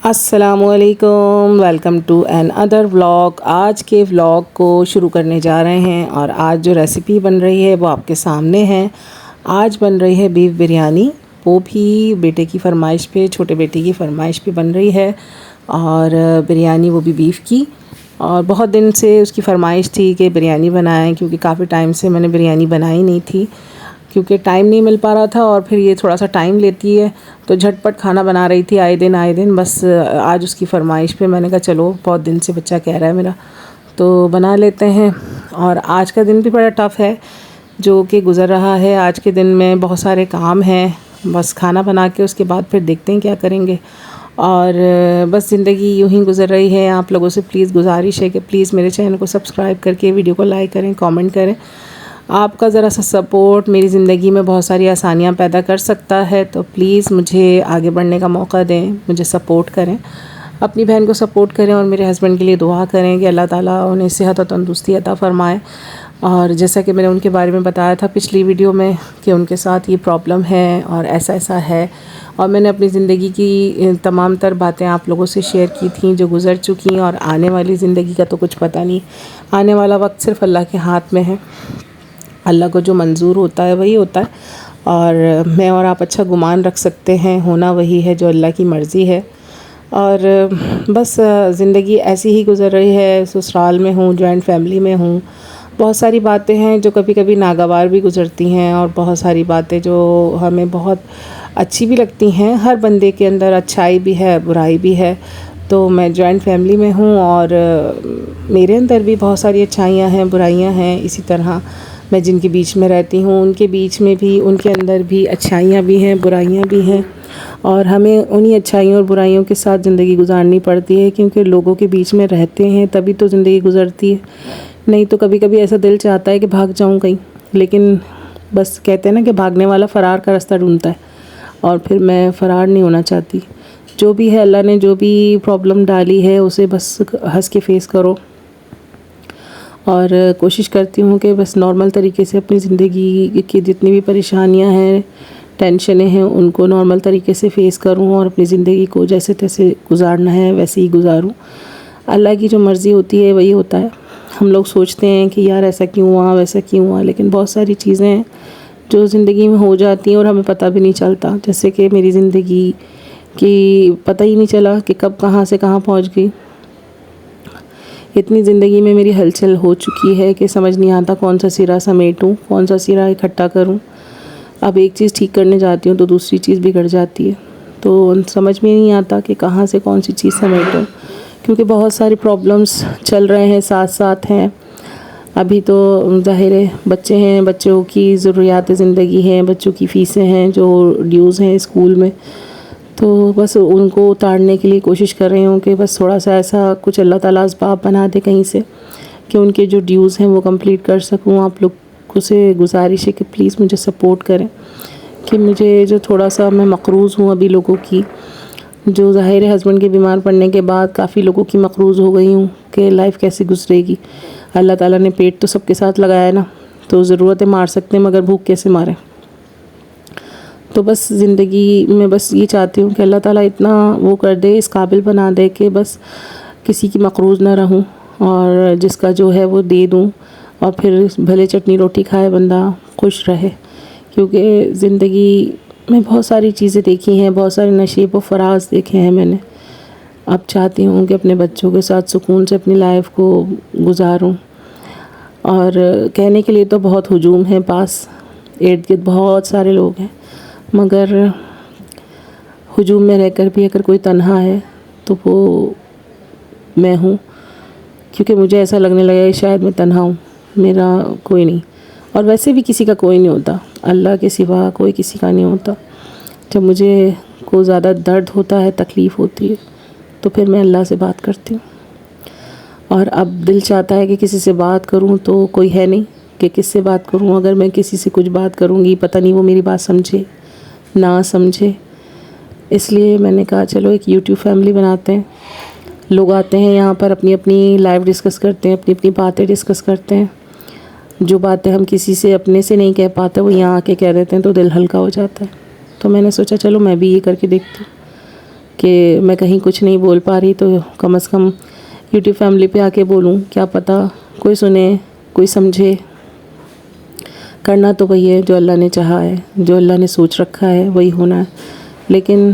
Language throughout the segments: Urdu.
السلام علیکم، welcome to another vlog. آج کے ولاگ کو شروع کرنے جا رہے ہیں اور آج جو ریسیپی بن رہی ہے وہ آپ کے سامنے ہے۔ آج بن رہی ہے بیف بریانی، وہ بھی بیٹے کی فرمائش پہ، چھوٹے بیٹے کی فرمائش پہ بن رہی ہے، اور بریانی وہ بھی بیف کی۔ اور بہت دن سے اس کی فرمائش تھی کہ بریانی بنائیں، کیونکہ کافی ٹائم سے میں نے بریانی بنائی نہیں تھی، کیونکہ ٹائم نہیں مل پا رہا تھا، اور پھر یہ تھوڑا سا ٹائم لیتی ہے تو جھٹ پٹ کھانا بنا رہی تھی آئے دن بس۔ آج اس کی فرمائش پہ میں نے کہا چلو، بہت دن سے بچہ کہہ رہا ہے میرا، تو بنا لیتے ہیں۔ اور آج کا دن بھی بڑا ٹف ہے جو کہ گزر رہا ہے۔ آج کے دن میں بہت سارے کام ہیں، بس کھانا بنا کے اس کے بعد پھر دیکھتے ہیں کیا کریں گے۔ اور بس زندگی یوں ہی گزر رہی ہے۔ آپ لوگوں سے پلیز گزارش ہے کہ پلیز میرے چینل کو سبسکرائب کر کے ویڈیو کو لائک کریں، کامنٹ کریں۔ آپ کا ذرا سا سپورٹ میری زندگی میں بہت ساری آسانیاں پیدا کر سکتا ہے، تو پلیز مجھے آگے بڑھنے کا موقع دیں، مجھے سپورٹ کریں، اپنی بہن کو سپورٹ کریں، اور میرے ہسبینڈ کے لیے دعا کریں کہ اللہ تعالیٰ انہیں صحت و تندرستی عطا فرمائے۔ اور جیسا کہ میں نے ان کے بارے میں بتایا تھا پچھلی ویڈیو میں کہ ان کے ساتھ یہ پرابلم ہے اور ایسا ہے، اور میں نے اپنی زندگی کی تمام تر باتیں آپ لوگوں سے شیئر کی تھیں جو گزر چکی ہیں، اور آنے والی زندگی کا تو کچھ پتہ نہیں۔ آنے والا وقت صرف اللہ کے ہاتھ میں ہے، اللہ کو جو منظور ہوتا ہے وہی ہوتا ہے، اور میں اور آپ اچھا گمان رکھ سکتے ہیں، ہونا وہی ہے جو اللہ کی مرضی ہے۔ اور بس زندگی ایسی ہی گزر رہی ہے۔ سسرال میں ہوں، جوائنٹ فیملی میں ہوں، بہت ساری باتیں ہیں جو کبھی کبھی ناگوار بھی گزرتی ہیں، اور بہت ساری باتیں جو ہمیں بہت اچھی بھی لگتی ہیں۔ ہر بندے کے اندر اچھائی بھی ہے، برائی بھی ہے۔ تو میں جوائنٹ فیملی میں ہوں، اور میرے اندر بھی بہت ساری اچھائیاں ہیں، برائیاں ہیں۔ اسی طرح میں جن کے بیچ میں رہتی ہوں ان کے بیچ میں بھی، ان کے اندر بھی اچھائیاں بھی ہیں، برائیاں بھی ہیں، اور ہمیں انہی اچھائیوں اور برائیوں کے ساتھ زندگی گزارنی پڑتی ہے، کیونکہ لوگوں کے بیچ میں رہتے ہیں تبھی تو زندگی گزرتی ہے۔ نہیں تو کبھی کبھی ایسا دل چاہتا ہے کہ بھاگ جاؤں کہیں، لیکن بس کہتے ہیں نا کہ بھاگنے والا فرار کا راستہ ڈھونڈتا ہے، اور پھر میں فرار نہیں ہونا چاہتی۔ جو بھی ہے، اللہ نے جو بھی پرابلم ڈالی ہے اسے بس ہنس کے فیس کرو، اور کوشش کرتی ہوں کہ بس نارمل طریقے سے اپنی زندگی کی جتنی بھی پریشانیاں ہیں، ٹینشنیں ہیں، ان کو نارمل طریقے سے فیس کروں، اور اپنی زندگی کو جیسے تیسے گزارنا ہے ویسے ہی گزاروں۔ اللہ کی جو مرضی ہوتی ہے وہی ہوتا ہے۔ ہم لوگ سوچتے ہیں کہ یار ایسا کیوں ہوا، ویسا کیوں ہوا، لیکن بہت ساری چیزیں ہیں جو زندگی میں ہو جاتی ہیں اور ہمیں پتہ بھی نہیں چلتا۔ جیسے کہ میری زندگی کی پتہ ہی نہیں چلا کہ کب کہاں سے کہاں پہنچ گئی۔ اتنی زندگی میں میری ہلچل ہو چکی ہے کہ سمجھ نہیں آتا کون سا سرا سمیٹوں، کون سا سرا اکٹھا کروں۔ اب ایک چیز ٹھیک کرنے جاتی ہوں تو دوسری چیز بگڑ جاتی ہے، تو سمجھ میں نہیں آتا کہ کہاں سے کون سی چیز سمیٹوں، کیونکہ بہت ساری پرابلمس چل رہے ہیں، ساتھ ہیں۔ ابھی تو ظاہر ہے بچے ہیں، بچوں کی ضروریات زندگی ہیں، بچوں کی فیسیں ہیں، جو ڈیوز ہیں اسکول میں، تو بس ان کو اتارنے کے لیے کوشش کر رہی ہوں کہ بس تھوڑا سا ایسا کچھ اللہ تعالیٰ اسباب بنا دے کہیں سے کہ ان کے جو ڈیوز ہیں وہ کمپلیٹ کر سکوں۔ آپ لوگ سے گزارش ہے کہ پلیز مجھے سپورٹ کریں، کہ مجھے جو تھوڑا سا میں مقروض ہوں ابھی لوگوں کی، جو ظاہر ہے ہسبینڈ کے بیمار پڑنے کے بعد کافی لوگوں کی مقروض ہو گئی ہوں کہ لائف کیسے گزرے گی۔ اللہ تعالیٰ نے پیٹ تو سب کے ساتھ لگایا ہے نا، تو ضرورتیں مار سکتے ہیں مگر بھوک کیسے ماریں۔ تو بس زندگی میں بس یہ چاہتی ہوں کہ اللہ تعالیٰ اتنا وہ کر دے، اس قابل بنا دے کہ بس کسی کی مقروض نہ رہوں، اور جس کا جو ہے وہ دے دوں، اور پھر بھلے چٹنی روٹی کھائے بندہ خوش رہے۔ کیونکہ زندگی میں بہت ساری چیزیں دیکھی ہیں، بہت سارے نشیب و فراز دیکھے ہیں میں نے۔ اب چاہتی ہوں کہ اپنے بچوں کے ساتھ سکون سے اپنی لائف کو گزاروں، اور کہنے کے لیے تو بہت ہجوم ہے، پاس ارد گرد بہت سارے لوگ ہیں، مگر ہجوم میں رہ کر بھی اگر کوئی تنہا ہے تو وہ میں ہوں، کیونکہ مجھے ایسا لگنے لگا کہ شاید میں تنہا ہوں، میرا کوئی نہیں، اور ویسے بھی کسی کا کوئی نہیں ہوتا، اللہ کے سوا کوئی کسی کا نہیں ہوتا۔ جب مجھے کو زیادہ درد ہوتا ہے، تکلیف ہوتی ہے، تو پھر میں اللہ سے بات کرتی ہوں، اور اب دل چاہتا ہے کہ کسی سے بات کروں تو کوئی ہے نہیں کہ کس سے بات کروں۔ اگر میں کسی سے کچھ بات کروں گی پتہ نہیں وہ میری بات سمجھے نہ سمجھے، اس لیے میں نے کہا چلو ایک یوٹیوب فیملی بناتے ہیں۔ لوگ آتے ہیں یہاں پر، اپنی اپنی لائف ڈسکس کرتے ہیں، اپنی اپنی باتیں ڈسکس کرتے ہیں، جو باتیں ہم کسی سے اپنے سے نہیں کہہ پاتے وہ یہاں آ کے کہہ دیتے ہیں، تو دل ہلکا ہو جاتا ہے۔ تو میں نے سوچا چلو میں بھی یہ کر کے دیکھتی ہوں کہ میں کہیں کچھ نہیں بول پا رہی تو کم از کم یوٹیوب فیملی پہ آ کے بولوں، کیا پتہ کوئی سنے، کوئی سمجھے۔ کرنا تو وہی ہے جو اللہ نے چاہا ہے، جو اللہ نے سوچ رکھا ہے وہی ہونا ہے، لیکن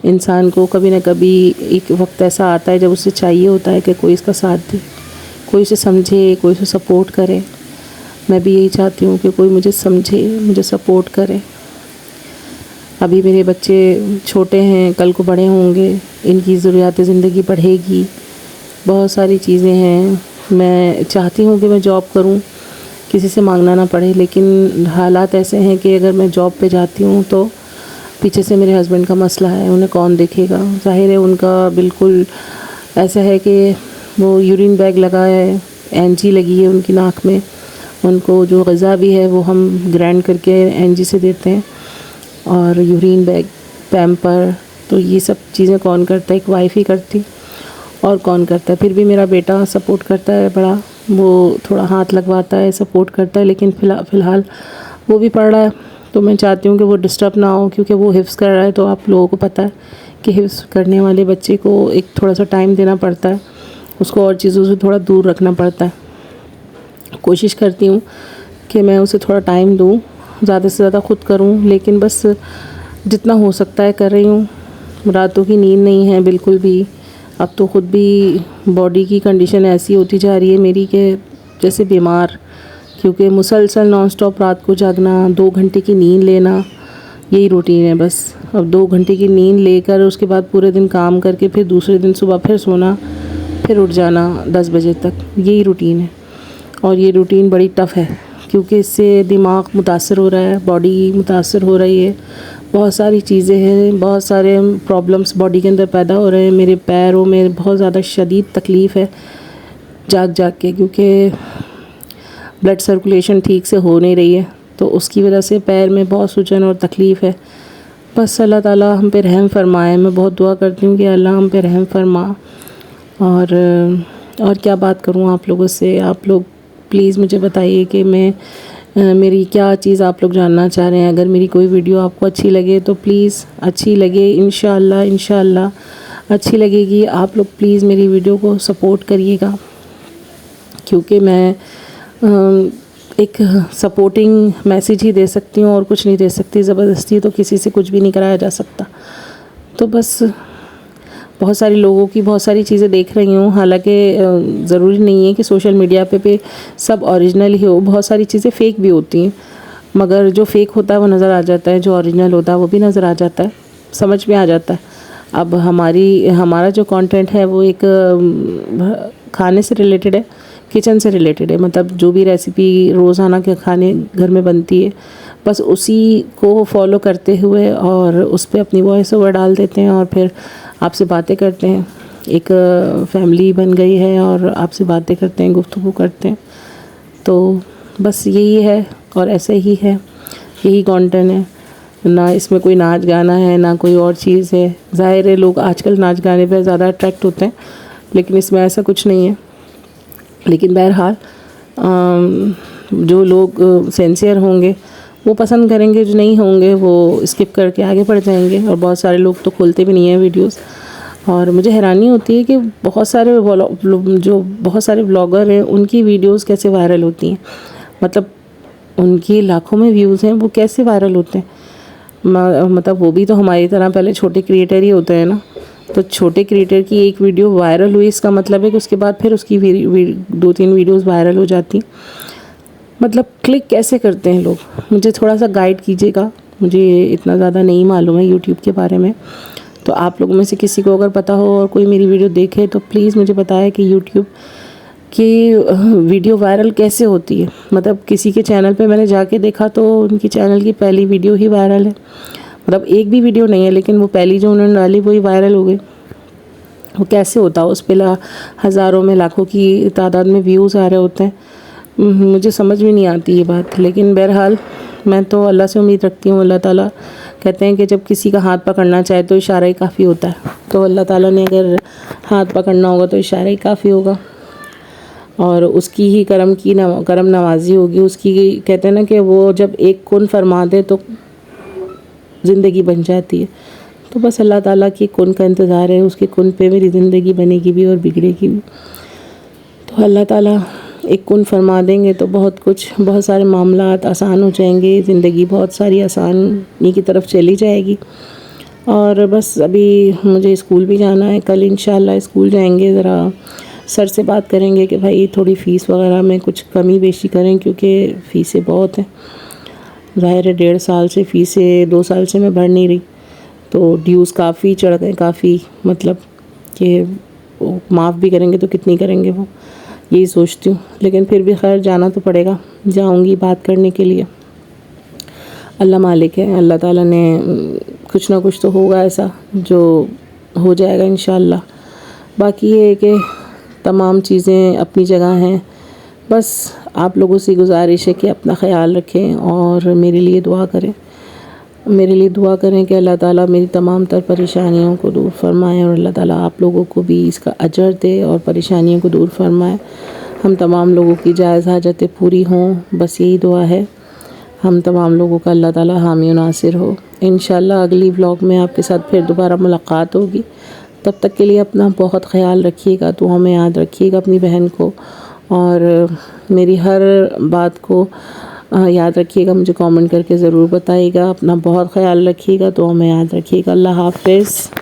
انسان کو کبھی نہ کبھی ایک وقت ایسا آتا ہے جب اسے چاہیے ہوتا ہے کہ کوئی اس کا ساتھ دے، کوئی اسے سمجھے، کوئی اسے سپورٹ کرے۔ میں بھی یہی چاہتی ہوں کہ کوئی مجھے سمجھے، مجھے سپورٹ کرے۔ ابھی میرے بچے چھوٹے ہیں، کل کو بڑے ہوں گے، ان کی ضروریات زندگی بڑھے گی، بہت ساری چیزیں ہیں۔ میں چاہتی ہوں کہ میں جاب کروں، کسی سے مانگنا نہ پڑے، لیکن حالات ایسے ہیں کہ اگر میں جاب پہ جاتی ہوں تو پیچھے سے میرے ہسبینڈ کا مسئلہ ہے، انہیں کون دیکھے گا؟ ظاہر ہے ان کا بالکل ایسا ہے کہ وہ یورین بیگ لگا ہے، این جی لگی ہے ان کی ناک میں، ان کو جو غذا بھی ہے وہ ہم گرینڈ کر کے این جی سے دیتے ہیں، اور یورین بیگ، پیمپر، تو یہ سب چیزیں کون کرتا ہے؟ ایک وائف ہی کرتی، اور کون کرتا ہے؟ پھر بھی میرا بیٹا سپورٹ کرتا ہے بڑا، وہ تھوڑا ہاتھ لگواتا ہے، سپورٹ کرتا ہے، لیکن فی الحال وہ بھی پڑھ رہا ہے، تو میں چاہتی ہوں کہ وہ ڈسٹرب نہ ہو، کیونکہ وہ حفظ کر رہا ہے، تو آپ لوگوں کو پتہ ہے کہ حفظ کرنے والے بچے کو ایک تھوڑا سا ٹائم دینا پڑتا ہے، اس کو اور چیزوں سے تھوڑا دور رکھنا پڑتا ہے۔ کوشش کرتی ہوں کہ میں اسے تھوڑا ٹائم دوں، زیادہ سے زیادہ خود کروں، لیکن بس جتنا ہو سکتا ہے کر رہی ہوں۔ راتوں کی نیند نہیں ہے بالکل بھی، اب تو خود بھی باڈی کی کنڈیشن ایسی ہوتی جا رہی ہے میری کہ جیسے بیمار، کیونکہ مسلسل نان سٹاپ رات کو جاگنا، 2 گھنٹے کی نیند لینا، یہی روٹین ہے بس۔ اب 2 گھنٹے کی نیند لے کر اس کے بعد پورے دن کام کر کے پھر دوسرے دن صبح پھر سونا، پھر اٹھ جانا 10 بجے تک، یہی روٹین ہے، اور یہ روٹین بڑی ٹف ہے، کیونکہ اس سے دماغ متاثر ہو رہا ہے، باڈی متاثر ہو رہی ہے، بہت ساری چیزیں ہیں، بہت سارے پرابلمس باڈی کے اندر پیدا ہو رہے ہیں۔ میرے پیروں میں بہت زیادہ شدید تکلیف ہے جاگ جاگ کے، کیونکہ بلڈ سرکولیشن ٹھیک سے ہو نہیں رہی ہے، تو اس کی وجہ سے پیر میں بہت سوجن اور تکلیف ہے۔ بس اللہ تعالیٰ ہم پہ رحم فرمائے، میں بہت دعا کرتی ہوں کہ اللہ ہم پہ رحم فرما۔ اور کیا بات کروں آپ لوگوں سے، آپ لوگ پلیز مجھے بتائیے کہ میری کیا چیز آپ لوگ جاننا چاہ رہے ہیں۔ اگر میری کوئی ویڈیو آپ کو اچھی لگے تو پلیز اچھی لگے، انشاءاللہ اچھی لگے گی، آپ لوگ پلیز میری ویڈیو کو سپورٹ کریے گا، کیونکہ میں ایک سپورٹنگ میسیج ہی دے سکتی ہوں اور کچھ نہیں دے سکتی، زبردستی تو کسی سے کچھ بھی نہیں کرایا جا سکتا۔ تو بس بہت سارے لوگوں کی بہت ساری چیزیں دیکھ رہی ہوں، حالانکہ ضروری نہیں ہے کہ سوشل میڈیا پہ سب اوریجنل ہی ہو، بہت ساری چیزیں فیک بھی ہوتی ہیں، مگر جو فیک ہوتا ہے وہ نظر آ جاتا ہے، جو اوریجنل ہوتا ہے وہ بھی نظر آ جاتا ہے، سمجھ میں آ جاتا ہے۔ اب ہمارا جو کانٹینٹ ہے وہ ایک کھانے سے ریلیٹڈ ہے، کچن سے ریلیٹڈ ہے، مطلب جو بھی ریسیپی روزانہ کے کھانے گھر میں بنتی ہے بس اسی کو فالو کرتے ہوئے اور اس پہ اپنی وائس اوور ڈال دیتے ہیں، اور پھر آپ سے باتیں کرتے ہیں، ایک فیملی بن گئی ہے اور آپ سے باتیں کرتے ہیں، گفتگو کرتے ہیں۔ تو بس یہی ہے، اور ایسے ہی ہے، یہی کانٹینٹ ہے، نہ اس میں کوئی ناچ گانا ہے نہ کوئی اور چیز ہے۔ ظاہر ہے لوگ آج کل ناچ گانے پہ زیادہ اٹریکٹ ہوتے ہیں، لیکن اس میں ایسا کچھ نہیں ہے۔ لیکن بہرحال جو لوگ سینسیئر ہوں گے وہ پسند کریں گے، جو نہیں ہوں گے وہ اسکپ کر کے آگے بڑھ جائیں گے، اور بہت سارے لوگ تو کھولتے بھی نہیں ہیں ویڈیوز۔ اور مجھے حیرانی ہوتی ہے کہ بہت سارے بلاگر ہیں ان کی ویڈیوز کیسے وائرل ہوتی ہیں، مطلب ان کی لاکھوں میں ویوز ہیں، وہ کیسے وائرل ہوتے ہیں؟ مطلب وہ بھی تو ہماری طرح پہلے چھوٹے کریٹر ہی ہوتے ہیں نا، تو چھوٹے کریٹر کی ایک ویڈیو وائرل ہوئی، اس کا مطلب ہے کہ اس کے بعد پھر اس کی 2-3 ویڈیوز وائرل ہو جاتی ہیں۔ مطلب کلک کیسے کرتے ہیں لوگ؟ مجھے تھوڑا سا گائیڈ کیجیے گا، مجھے اتنا زیادہ نہیں معلوم ہے یوٹیوب کے بارے میں، تو آپ لوگوں میں سے کسی کو اگر پتہ ہو اور کوئی میری ویڈیو دیکھے تو پلیز مجھے بتائے کہ یوٹیوب کی ویڈیو وائرل کیسے ہوتی ہے۔ مطلب کسی کے چینل پہ میں نے جا کے دیکھا تو ان کی چینل کی پہلی ویڈیو ہی وائرل ہے، مطلب ایک بھی ویڈیو نہیں ہے، لیکن وہ پہلی جو انہوں نے ڈالی وہی وائرل ہو گئی۔ وہ کیسے ہوتا ہے؟ اس پہ ہزاروں میں لاکھوں کی تعداد میں ویوز آ رہے ہوتے ہیں، مجھے سمجھ میں نہیں آتی یہ بات۔ لیکن بہرحال میں تو اللہ سے امید رکھتی ہوں، اللہ تعالیٰ کہتے ہیں کہ جب کسی کا ہاتھ پکڑنا چاہے تو اشارہ ہی کافی ہوتا ہے، تو اللہ تعالیٰ نے اگر ہاتھ پکڑنا ہوگا تو اشارہ ہی کافی ہوگا، اور اس کی ہی کرم نوازی ہوگی، اس کی کہتے ہیں نا کہ وہ جب ایک کن فرما دے تو زندگی بن جاتی ہے۔ تو بس اللہ تعالیٰ کی کن کا انتظار ہے، اس کی کن پہ میری زندگی بنے گی بھی اور بگڑے گی بھی۔ تو اللہ تعالیٰ ایک کن فرما دیں گے تو بہت سارے معاملات آسان ہو جائیں گے، زندگی بہت ساری آسانی کی طرف چلی جائے گی۔ اور بس ابھی مجھے اسکول بھی جانا ہے، کل انشاءاللہ اسکول جائیں گے، ذرا سر سے بات کریں گے کہ بھائی تھوڑی فیس وغیرہ میں کچھ کمی بیشی کریں، کیونکہ فیسیں بہت ہیں۔ ظاہر ہے 1.5 سال سے فیسیں 2 سال سے میں بھر نہیں رہی، تو ڈیوز کافی چڑھ گئے، کافی مطلب کہ وہ معاف بھی کریں گے تو کتنی کریں گے وہ، یہی سوچتی ہوں۔ لیکن پھر بھی خیر جانا تو پڑے گا، جاؤں گی بات کرنے کے لیے۔ اللہ مالک ہے، اللہ تعالیٰ نے کچھ نہ کچھ تو ہوگا ایسا جو ہو جائے گا انشاءاللہ۔ باقی یہ ہے کہ تمام چیزیں اپنی جگہ ہیں، بس آپ لوگوں سے گزارش ہے کہ اپنا خیال رکھیں اور میرے لیے دعا کریں کہ اللہ تعالیٰ میری تمام تر پریشانیوں کو دور فرمائے، اور اللہ تعالیٰ آپ لوگوں کو بھی اس کا اجر دے اور پریشانیوں کو دور فرمائے، ہم تمام لوگوں کی جائز حاجتیں پوری ہوں، بس یہی دعا ہے۔ ہم تمام لوگوں کا اللہ تعالیٰ حامی و ناصر ہو۔ انشاءاللہ اگلی ولاگ میں آپ کے ساتھ پھر دوبارہ ملاقات ہوگی، تب تک کے لیے اپنا بہت خیال رکھیے گا، دعاؤں میں یاد رکھیے گا اپنی بہن کو، اور میری ہر بات کو یاد رکھیے گا، مجھے کامنٹ کر کے ضرور بتائیے گا۔ اپنا بہت خیال رکھیے گا، دعاؤں میں یاد رکھیے گا۔ اللہ حافظ۔